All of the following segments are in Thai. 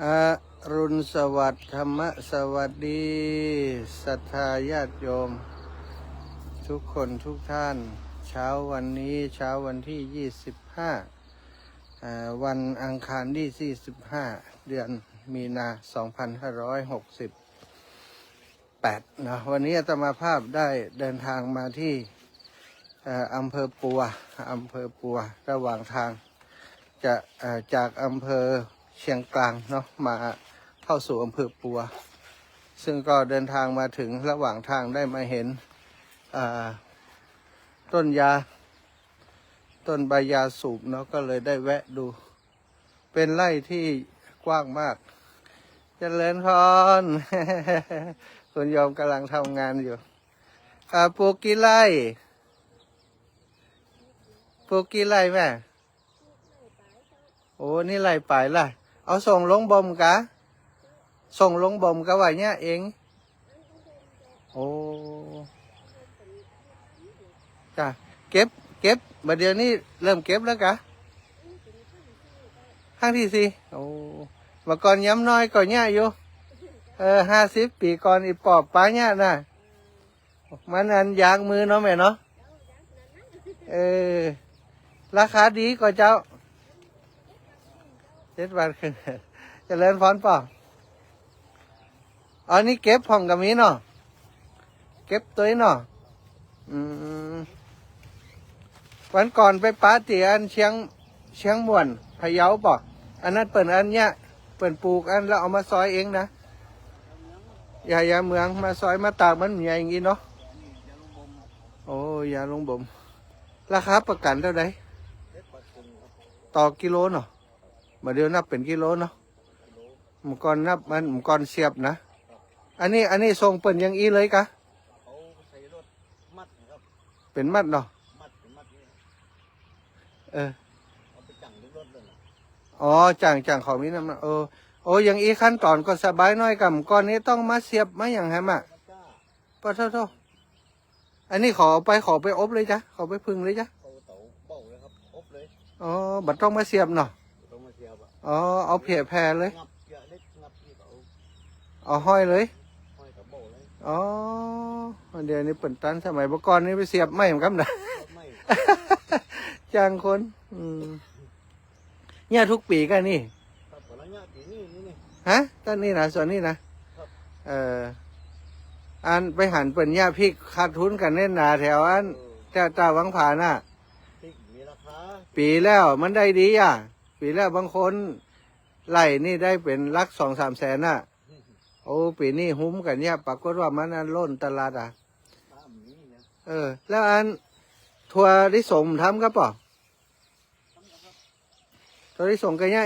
อรุณสวัสดิ์ธรรมสวัสดีศรัทธาญาติโยมทุกคนทุกท่านเช้าวันนี้เช้าวันที่25วันอังคารที่45เดือนมีนา2568นะวันนี้อาตมาภาพได้เดินทางมาที่อำเภอปัวระหว่างทางจะจากอำเภอเชียงกลางเนาะมาเข้าสู่อำเภอปัวซึ่งก็เดินทางมาถึงระหว่างทางได้มาเห็นต้นใบยาสูบเนาะก็เลยได้แวะดูเป็นไร่ที่กว้างมากเจริญพร คุณโยมกำลังทำงานอยู่ปลูกกี่ไร่แม่โอ้นี่ไร่ปลายล่ะเอาส่งลงบ่มกะว่าเนี่ยเองโอ้จ้ะเก็บบัดเดี๋ยวนี้เริ่มเก็บแล้วกะครั้งที่สี่โอ้เมื่อก่อนย้ำน้อยก่อนเนี่ยอยู่50 ปีก่อนอีปอบป้าเนี่ยน่ะมันอันยางมือเนาะแม่เนาะราคาดีกว่าเจ้า7 บาทขึ้นเจริญพรป่ะอันนี้เก็บผ่องกับมีเนาะเก็บตัวเนาะวันก่อนไปปาร์ตี้อันเชียงม่วนพะเยาป่ะอันนั้นเปิ่นอันเนี้ยเปิ่นปลูกอันแล้วเอามาซอยเองนะยาเมืองมาซอยมาตากมันใหญ่อย่างงี้เนาะโอ้ยาลงบ่มราคาประกันเท่าไหร่ต่อกิโลเนาะมาเดี๋ยวนับเป็นกิโลเนาะมันก่อนนับมันก่อนเสียบนะอันนี้ทรงเปิ่นยังอีเลยกะเป็นมัดเนาะอ๋อจังของนี้นะโอ้ยังอีขั้นตอนก็สบายน้อยกับก่อนนี้ต้องมาเสียบมาอย่างแฮมอ่ะปะเท่าอันนี้ขอไปอบเลยจ้ะขอไปพึ่งเลยจ้ะอ๋อบัดต้องมาเสียบเนาะอ๋อเอาแพร่เลยเอาห้อยเลยอ๋อเดี๋ยวนี้เปิ่นตันสมัยก่อนนี่ไปเสียบไม่เหมือนกันนะจ้างคนเนี่ยทุกปีกันนี่ฮะต้นนี้นะส่วนนี้นะอันไปหันเปิ่นเนี่ยพี่ขาดทุนกันแน่นหนาแถวอันเจ้าวังผาน่ะปีแล้วมันได้ดีอ่ะปีแล้วบางคนไล่นี่ได้เป็นลัก2-3 แสนน่ะโอ้ปีนี้หุ้มกันเนี่ยปรากฏว่ามันล้นตลาดอ่ะแล้วอันทัวร์ที่ส่งทำก็ป่ะทัวร์ที่ส่งกันเนี่ย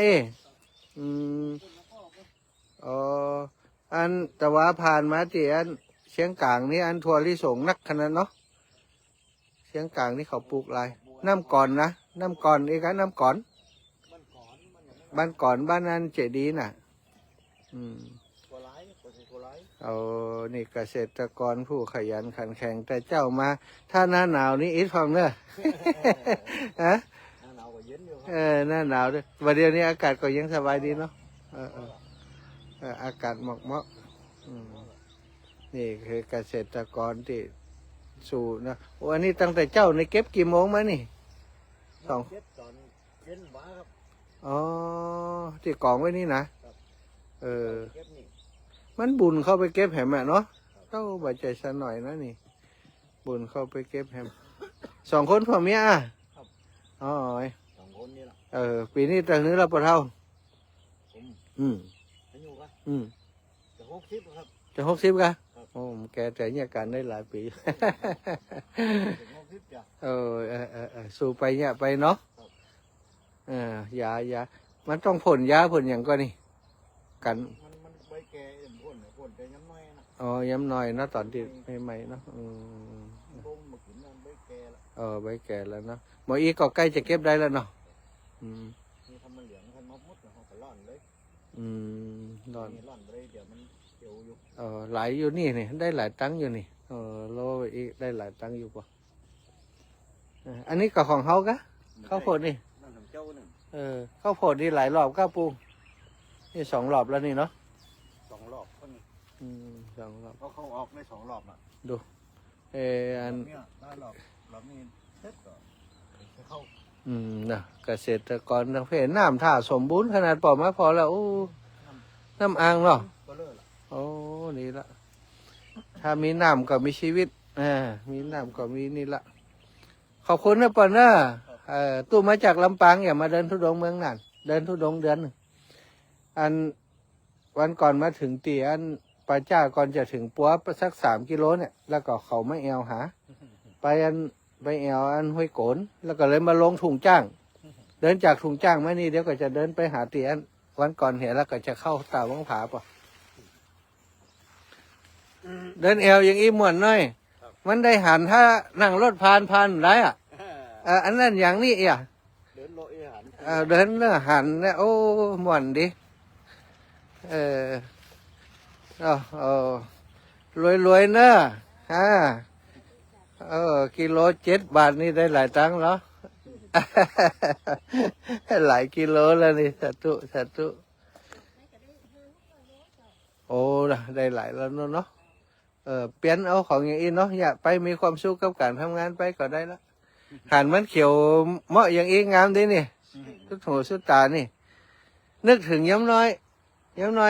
อันแต่ว่าผ่านมาที่อันเชียงกลางนี่อันทัวร์ที่ส่งนักขนาดเนาะเชียงกลางนี่เขาปลูกอะไรน้ำก่อนนะน้ำก่อนอีกอันน้ำก่อนบ้านนั้นเจดีน่ะนี่เกษตรกรผู้ขยันขันแข็งแต่เจ้ามาถ้าหน้าหนาวนี่อิดฟังเนอะฮะหน้าหนาวด้วยวันเดียวนี้อากาศก็ยังสบายดีเนาะอากาศเหมาะนี่คือเกษตรกรที่สู่นะโอ้อันนี้ตั้งแต่เจ้าในเก็บกี่โมงมานี่2อ๋อที่กองไว้นี่นะมันบุญเข้าไปเก็บแหมอ่ะเนาะต้องบาดใจสักหน่อยนะนี่บุญเข้าไปเก็บแหม2 คนพ่อเมียอ๋อ2 คนนี่ละปีนี้แต่นี้เราปะเท่าจะ60กันโอ้แกแต่เนี่ยการได้หลายปีสู้ไปเนี่ยไปเนาะยามันต้องผลยาผลอย่างก็นี่กันใบแก่ผลแต่ย้ำน้อยนะย้ำน้อยนะตอนที่ใหม่ๆเนาะใบแก่แล้วเนาะหมออีก็ใกล้จะเก็บได้แล้วเนาะร่อนเลยเดี๋ยวมันเกี่ยวอยู่หลายอยู่นี่ได้หลายตังค์อยู่นี่โลอีกได้หลายตังค์อยู่ป่ะอันนี้ก็ของเขากะข้าวโพดนี่ข้าวโพดนี่หลายรอบข้าวปู นี่2 รอบแล้วนี่เนาะ 2 รอบก็นี่ 2 รอบ เขาออกได้2 รอบอ่ะ ดูอัน เนี่ยได้รอบนี้เสร็จก็จะเข้า นะเกษตรกรทางเพศน้ำท่าสมบูรณ์ขนาดปอมาพอแล้วอู้น้ำอ่างเนาะ ก็เลิกละ โอ้นี่ละถ้ามีน้ำก็มีชีวิตมีน้ำก็มีนี่ละขอบคุณนะปอนนะตู้มาจากลำปางอย่ามาเดินทุดงค์เมืองนั่นเดินทุดงค์เดือนหนึ่งอันวันก่อนมาถึงตีอันป่าจ้าก่อนจะถึงปัวสัก3 กิโลเนี่ยแล้วก็เขาไม่แอวหา ไปแอวอันห้วยโกนแล้วก็เลยมาลงถุงจ้าง เดินจากถุงจ้างมานี่เดี๋ยวก็จะเดินไปหาตีอันวันก่อนเห็นแล้วก็จะเข้าตาวังผาปะเดินแอวอย่างอีหมวนน้อยมันได้หันถ้านั่งรถผ่านได้อ่ะอันนั้นอย่างนี้อ่ะ เดินโลเอหัน เดินเนื้อหันเนี่ยโอ้หมวนดิรวยเนอะกิโล7 บาทนี่ได้หลายตังค์เหรอ หลายกิโลแล้วนี่สาธุโอ้ได้หลายแล้วเนาะเปลี่ยนเอาของอย่างนี้เนาะอยากไปมีความสุขกับการทำงานไปก็ได้ละหันมันเขียวเหมาะอย่างอีงามดีนี่ทุกหัวสุดตานี่นึกถึงย้ำน้อย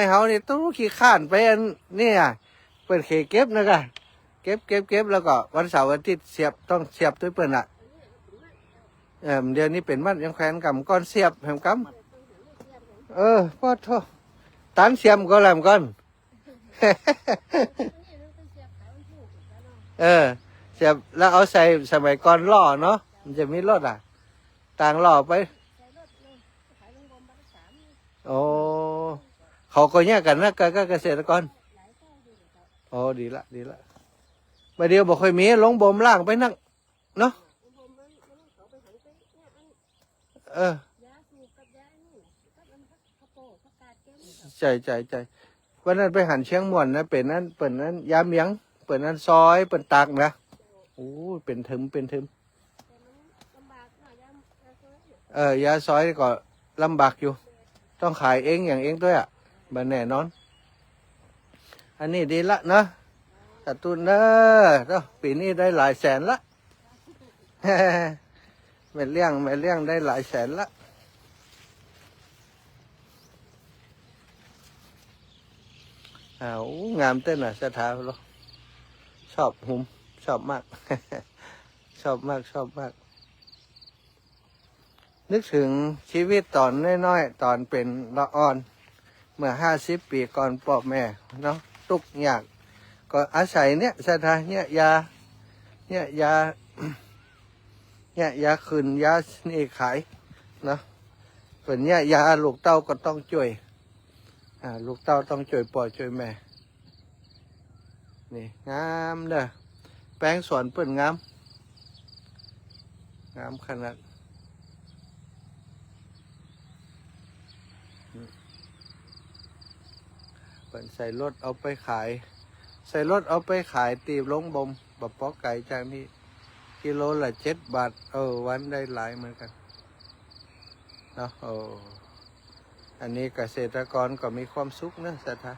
เฮานี่ต้องขี้ข้านไปอันนี่เปิดเก็บนะกะเก็บแล้วก็วันเสาร์อาทิตย์ต้องเสียบด้วยเปิ่นเดี๋ยวนี้เป็นมัดยังแขวนกำก้อนเสียบแหมกำพ่อโทษตันเสียมก็làm con เสียบแล้วเอาใส่สมัยก่อนล่อเนาะมันจะมีรถต่างล่อไปโอ้เขาก็แยกกันนะกับเกษตรกรโอ้ดีละมาเดียวบอกเคยมีลงบ่มล่างไปนักเนาะใจวันนั้นไปหันเชียงม่วนนะเป็นนั้นยามเมียงเป็นนั้นซอยเป็นตากนะโอ้เป็นทึมยาซอยก็ลำบากอยู่ต้องขายเองอย่างเองด้วยมันแน่นอนอันนี้ดีละนะตัดตุนเนอะปีนี้ได้หลายแสนละไม่เลี้ยงได้หลายแสนละงามเต้นสถาเราชอบชอบมาก ชอบมากนึกถึงชีวิตตอนน้อยๆตอนเป็นละอ่อนเมื่อ50 ปีก่อนพ่อแม่เนาะทุกอย่างก็อาศัยเนี่ยสถาเนี่ยยาขึ้นยานี่ขายเนาะเป็นเนี่ยยาลูกเต้าก็ต้องช่วยลูกเต้าต้องช่วยพ่อช่วยแม่นี่งามเด้อแปลงสวนเปิ่นงามขนาดเปิ่นใส่รถเอาไปขายตีบลงบ่มแบบปอกไก่จากนี้กิโลละ7 บาทวันได้หลายเหมือนกันเนาะอันนี้เกษตรกรก็มีความสุขนะสัทธา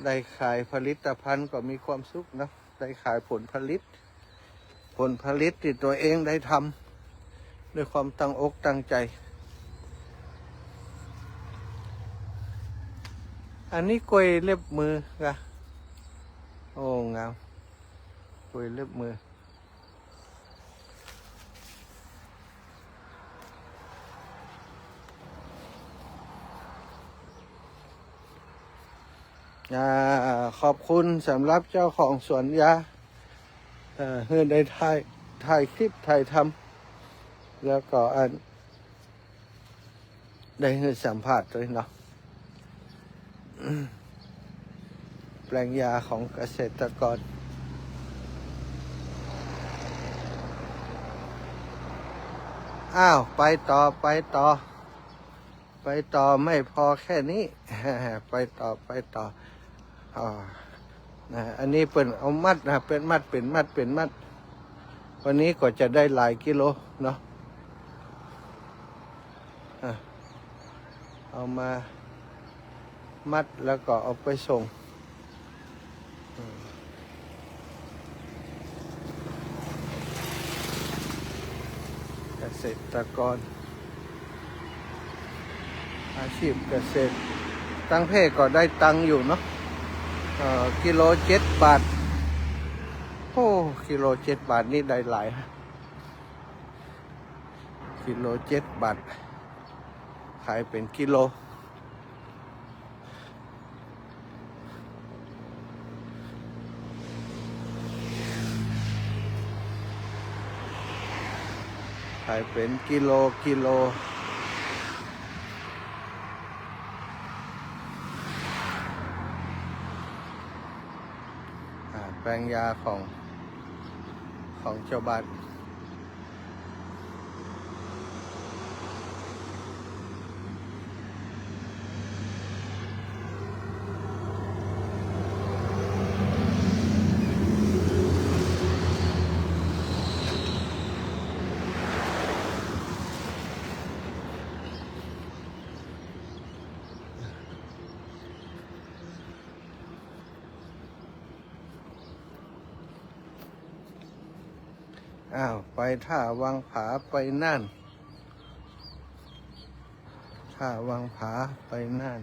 ได้ขายผลิตภัณฑ์ก็มีความสุขนะได้ขายผลผลิตที่ตัวเองได้ทำด้วยความตั้งอกตั้งใจอันนี้กล้วยเล็บมือกะโอ้งามกล้วยเล็บมือขอบคุณสำหรับเจ้าของสวนยาเพื่อได้ถ่ายคลิปถ่ายทำแล้วก็ได้ให้สัมภาษณ์ด้วยเนาะแปลงยาของเกษตรกรไปต่อไม่พอแค่นี้ ไปต่ออันนี้เป็นเอามัดเป็นมัดวันนี้ก็จะได้หลายกิโลเนาะ เอามามัดแล้วก็เอาไปส่งเกษตรกรอาชีพเกษตรตั้งเพศก็ได้ตังค์อยู่เนาะกิโล7 บาทโอ้กิโล7 บาทนี่ได้หลายกิโล7 บาทขายเป็นกิโลขายเป็นกิโลแปลงยาของชาวบ้านไปท่าวังผาไปน่านท่าวังผาไปน่าน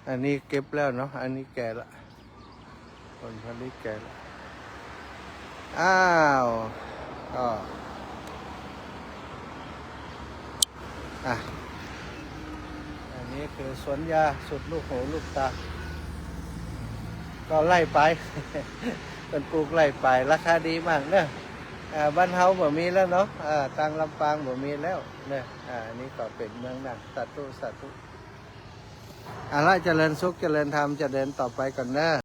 อันนี้เก็บแล้วเนาะอันนี้แก่ละผลผลิตแก่ละก็อันนี้คือสวนยาสุดลูกหูลูกตาก็ไล่ไป เป็นปลูกไล่ไปราคาดีมากเนี่ยบ้านเฮาบ่มีแล้วเนาะตังลำปางบ่มีแล้วเนี่ยอันนี้ก็เป็นเมืองดังสาธุละเจริญสุขเจริญธรรมจะเดินต่อไปก่อนเนอะ